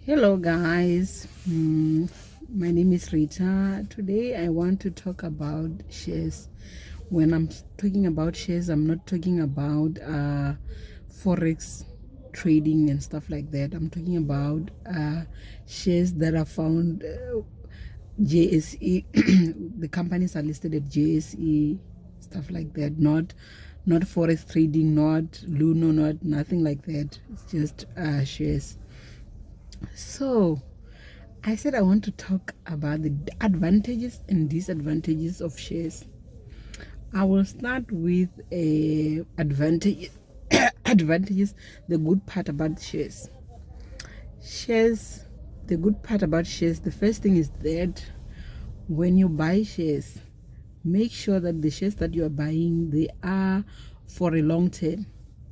Hello guys, my name is Rita. Today I want to talk about shares. When I'm talking about shares, I'm not talking about forex trading and stuff like that. I'm talking about shares that are found JSE. The companies are listed at JSE, stuff like that. Not forex trading, not Luno, not nothing like that. It's just shares. So I said I want to talk about the advantages and disadvantages of shares. I will start with a advantages, the good part about shares. The good part about shares, the first thing is that when you buy shares, make sure that the shares that you are buying, they are for a long term.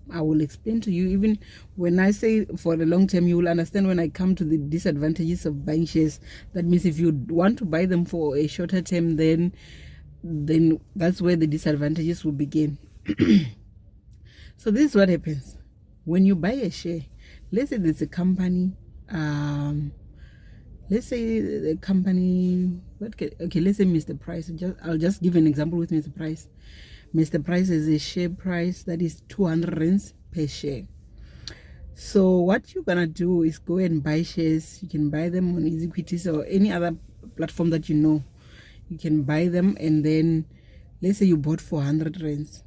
I will explain to you. Even when I say for the long term, you will understand when I come to the disadvantages of buying shares. That means if you want to buy them for a shorter term, then that's where the disadvantages will begin. So this is what happens when you buy a share. Let's say there's a company. Let's say the company. Okay, let's say Mr. Price. I'll just give an example with Mr. Price. Mr. Price is a share price that is 200 rands per share. So what you're gonna do is go and buy shares. You can buy them on EasyEquities or any other platform that you know. You can buy them, and then let's say you bought 400 rands.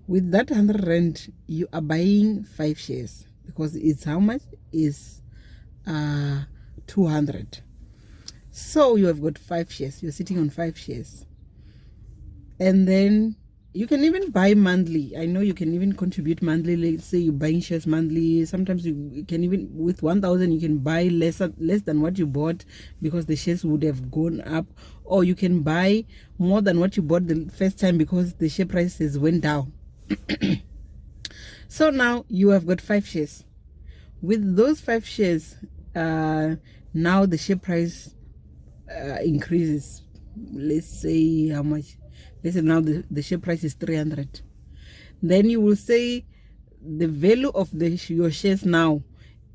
With that 100 rand, you are buying 5 shares because it's how much is 200. So you have got 5 shares. You're sitting on 5 shares, and then you can even buy monthly. I know you can even contribute monthly. Let's say you're buying shares monthly. Sometimes you can even, with 1,000, you can buy less than what you bought because the shares would have gone up. Or you can buy more than what you bought the first time because the share prices went down. So now you have got 5 shares. With those 5 shares, now the share price increases. Let's say how much? Let's say now the share price is 300. Then you will say the value of your shares now,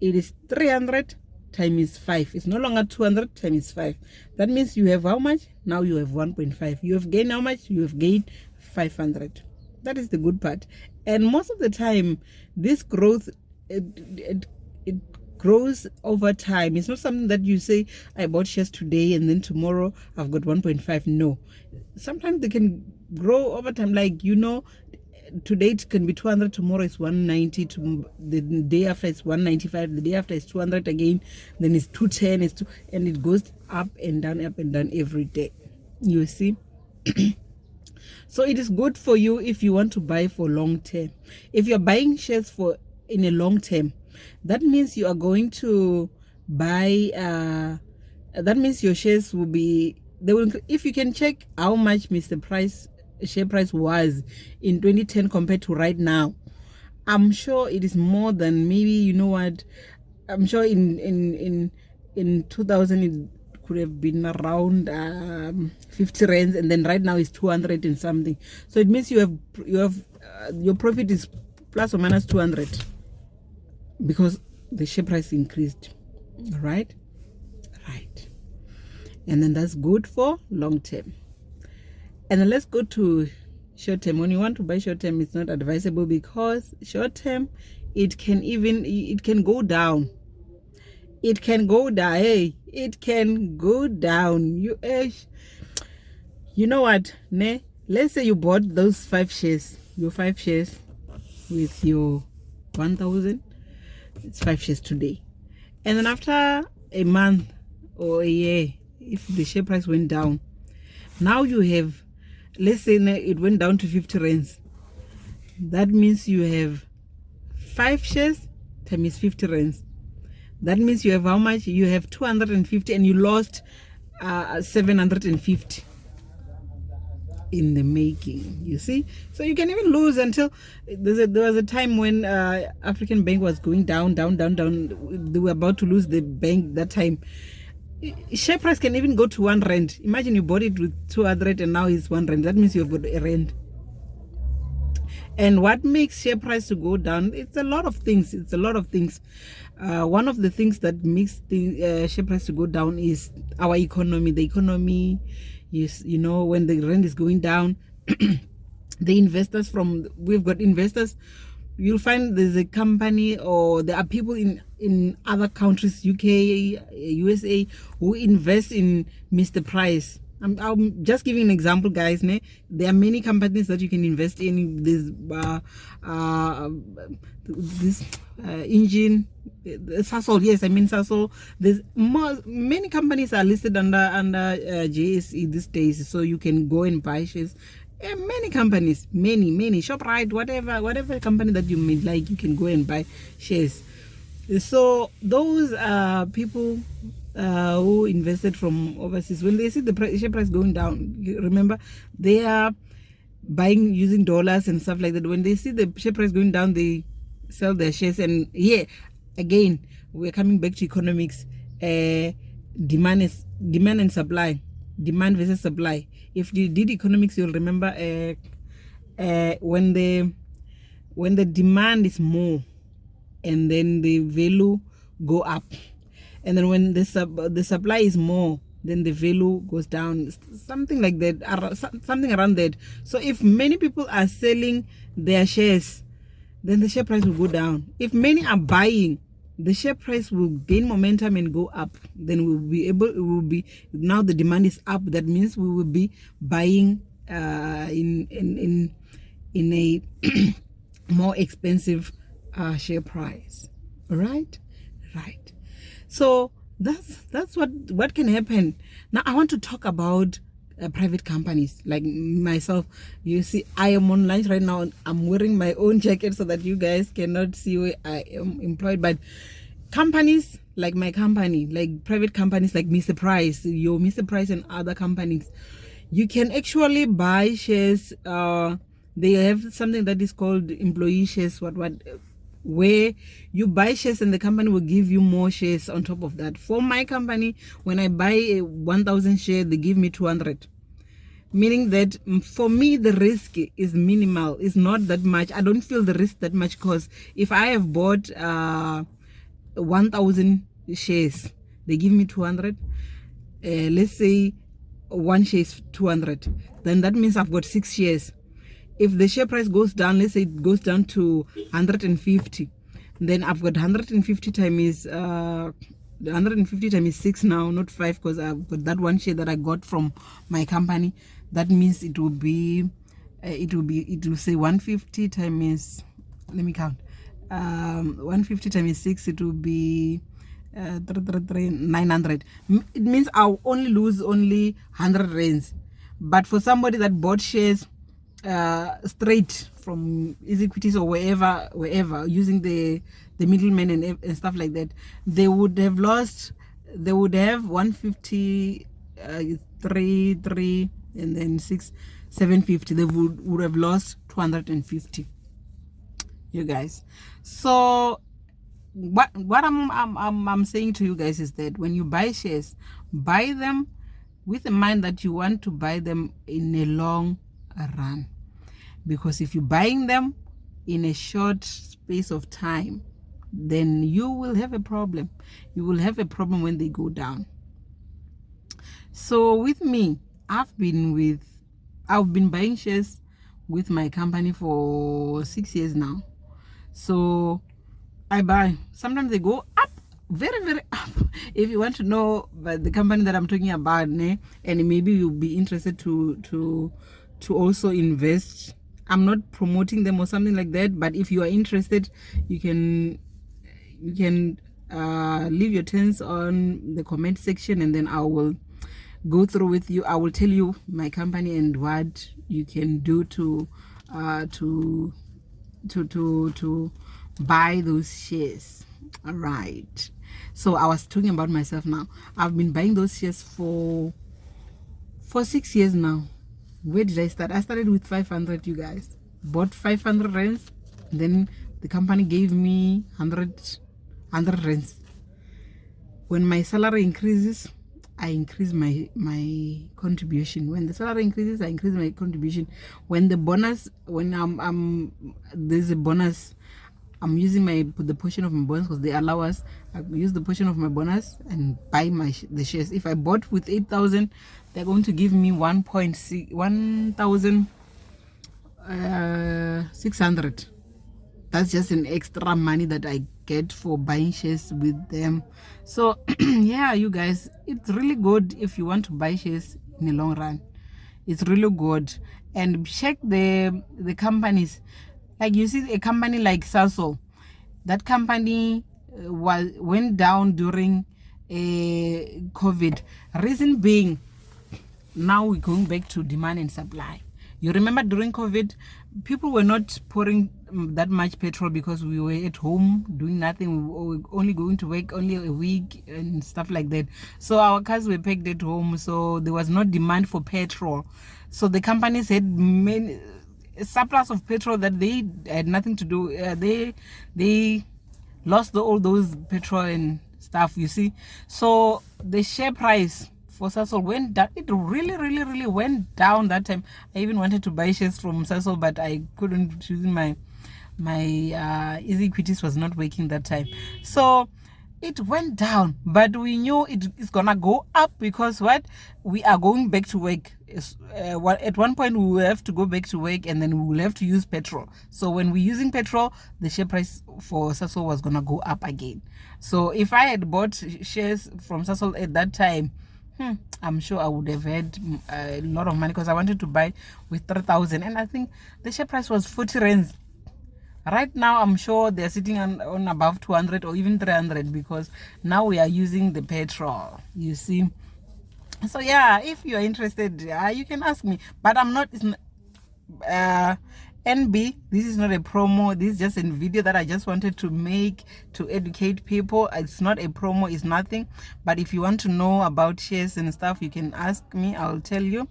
it is 300 times 5. It's no longer 200 times 5. That means you have how much? Now you have 1.5. You have gained how much? You have gained 500. That is the good part. And most of the time, this growth, it grows over time. It's not something that you say, I bought shares today and then tomorrow I've got 1.5. No. Sometimes they can grow over time. Like, today it can be 200, tomorrow it's 190, the day after it's 195, the day after it's 200 again, then it's 210, and it goes up and down every day. You see? So it is good for you if you want to buy for long term. If you're buying shares in a long term, that means you are going to buy, that means your shares will be, if you can check how much Mr. Price share price was in 2010 compared to right now, I'm sure it is more than, maybe, I'm sure in 2000 it could have been around 50 rands, and then right now it's 200 and something. So it means you have your profit is plus or minus 200 because the share price increased. Right. And then that's good for long term. And then let's go to short term. When you want to buy short term, it's not advisable because short term, it can go down. It can go down. Hey, it can go down. You know what? Let's say you bought those 5 shares. Your 5 shares with your 1,000. It's 5 shares today. And then after a month or a year, if the share price went down, now you have, let's say it went down to 50 rands. That means you have 5 shares times 50 rands. That means you have how much? You have 250, and you lost 750 in the making. You see? So you can even lose until there was a time when African Bank was going down. They were about to lose the bank that time. Share price can even go to 1 rand. Imagine you bought it with 200 and now it's 1 rand. That means you've got a rand. And what makes share price to go down? It's a lot of things. One of the things that makes the share price to go down is our economy. The economy is, when the rand is going down, we've got investors. You'll find there's a company, or there are people in other countries, UK, USA, who invest in Mr. Price. I'm just giving an example, guys. There are many companies that you can invest in. This engine, Sasol. Yes, I mean Sasol. There's many companies are listed under JSE these days, so you can go and buy shares. Many companies, many ShopRite, whatever company that you may like, you can go and buy shares. So those people who invested from overseas, when they see the share price going down, remember, they are buying using dollars and stuff like that. When they see the share price going down, they sell their shares. And again, we're coming back to economics. Demand and supply, demand versus supply. If you did economics, you'll remember when the demand is more, and then the value go up, and then when the supply is more, then the value goes down, something like that, something around that. So if many people are selling their shares, then the share price will go down. If many are buying, the share price will gain momentum and go up. Then now the demand is up. That means we will be buying in a more expensive share price. Right. So that's what can happen. Now I want to talk about private companies like myself. You see, I am on lunch right now. I'm wearing my own jacket so that you guys cannot see where I am employed. But companies like my company, like private companies like Mr. Price, your Mr. Price and other companies, you can actually buy shares. They have something that is called employee shares, where you buy shares and the company will give you more shares on top of that. For my company, when I buy a 1,000 share, they give me 200. Meaning that for me, the risk is minimal. It's not that much. I don't feel the risk that much, because if I have bought 1,000 shares, they give me 200. Let's say one share is 200. Then that means I've got 6 shares. If the share price goes down, let's say it goes down to 150, then I've got 150 times 6 now, not 5, because I've got that one share that I got from my company. That means it will say 150 times, let me count, 150 times 6, it will be 900. It means I'll only lose 100 rands. But for somebody that bought shares straight from equities or wherever, using the middlemen and stuff like that, they would have 150, 3 and then 6, 750. They would have lost 250, you guys. So what I'm saying to you guys is that when you buy shares, buy them with the mind that you want to buy them in a long run. Because if you're buying them in a short space of time, then you will have a problem. You will have a problem when they go down. So with me, I've been buying shares with my company for 6 years now. So I buy. Sometimes they go up, very, very up. If you want to know about the company that I'm talking about, and maybe you'll be interested to also invest. I'm not promoting them or something like that, but if you are interested, you can leave your turns on the comment section, and then I will go through with you. I will tell you my company and what you can do to buy those shares. All right. So I was talking about myself now. I've been buying those shares for 6 years now. Where did I start? I started with 500, you guys. Bought 500 rands. Then the company gave me 100 rands. When my salary increases, I increase my contribution. When the salary increases, I increase my contribution. When the bonus, when there's a bonus, I'm using the portion of my bonus because they allow us. I use the portion of my bonus and buy the shares. If I bought with 8,000, they're going to give me 1,600. That's just an extra money that I get for buying shares with them. So yeah, you guys, it's really good if you want to buy shares in the long run. It's really good. And check the companies. Like you see a company like Sasol, that company went down during COVID. Reason being, now we're going back to demand and supply. You remember during COVID, people were not pouring that much petrol because we were at home doing nothing. We were only going to work only a week and stuff like that. So our cars were packed at home. So there was no demand for petrol. So the companies had many surplus of petrol that they had nothing to do. They lost all those petrol and stuff, you see. So the share price for Sasol went down. It really went down that time. I even wanted to buy shares from Sasol, but I couldn't. Choosing my easy equities was not working that time. So it went down, but we knew it's gonna go up because what, we are going back to work. At one point we will have to go back to work, and then we will have to use petrol. So when we're using petrol, the share price for Sasol was gonna go up again. So if I had bought shares from Sasol at that time, I'm sure I would have had a lot of money, because I wanted to buy with 3,000, and I think the share price was 40 rands. Right now, I'm sure they're sitting on above 200 or even 300, because now we are using the petrol, you see. So yeah, if you're interested, you can ask me, but I'm not. NB, this is not a promo. This is just a video that I just wanted to make to educate people. It's not a promo, it's nothing. But if you want to know about shares and stuff, you can ask me, I'll tell you.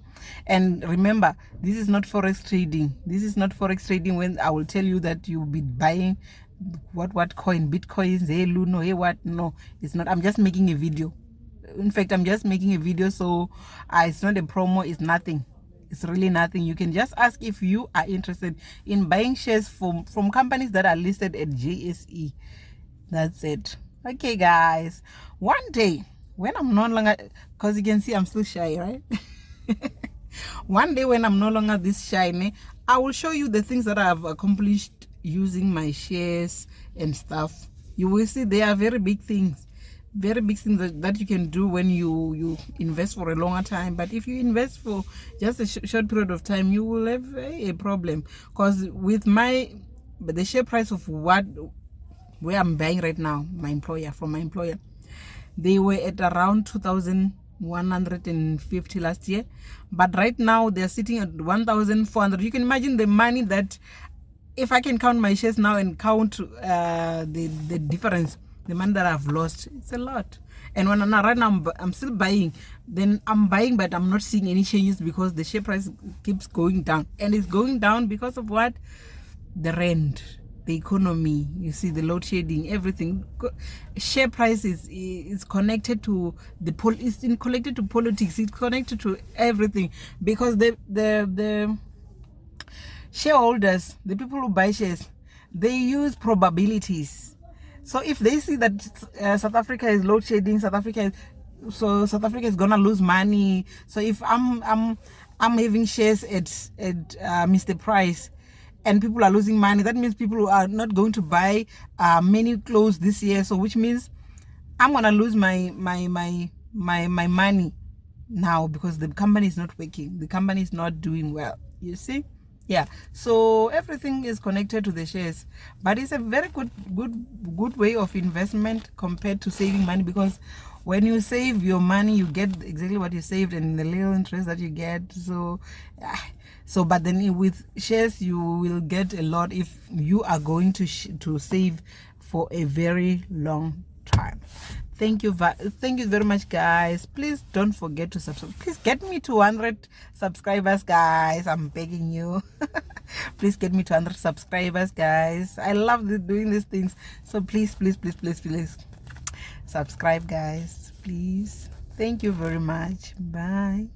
And remember, this is not forex trading. This is not forex trading when I will tell you that you'll be buying what coin, bitcoins, hey Luno, hey what. No, it's not. I'm just making a video. In fact, I'm just making a video, so it's not a promo, it's nothing. It's really nothing. You can just ask if you are interested in buying shares from companies that are listed at JSE. That's it. Okay, guys. One day, when I'm no longer, because you can see I'm still shy, right? One day when I'm no longer this shy, I will show you the things that I've accomplished using my shares and stuff. You will see they are very big things. Very big thing that you can do when you invest for a longer time. But if you invest for just a short period of time, you will have a problem, because with the share price of where I'm buying right now, from my employer, they were at around 2,150 last year, but right now they're sitting at 1,400. You can imagine the money that, if I can count my shares now and count the difference, the money that I've lost, it's a lot. And when right now I'm still buying, then I'm buying, but I'm not seeing any changes because the share price keeps going down. And it's going down because of what? The rent, the economy, you see, the load shedding, everything. Share price is connected to it's connected to politics, it's connected to everything, because the shareholders, the people who buy shares, they use probabilities. So if they see that South Africa is load shedding, South Africa is gonna lose money. So if I'm having shares at Mr. Price, and people are losing money, that means people are not going to buy many clothes this year. So which means I'm gonna lose my money now, because the company is not working, the company is not doing well, you see. Yeah, so everything is connected to the shares, but it's a very good way of investment compared to saving money, because when you save your money, you get exactly what you saved and the little interest that you get. But then with shares, you will get a lot if you are going to save for a very long time. Thank you very much, guys. Please don't forget to subscribe. Please get me to 100 subscribers, guys. I'm begging you. Please get me to 100 subscribers, guys. I love doing these things. So please subscribe, guys. Please. Thank you very much. Bye.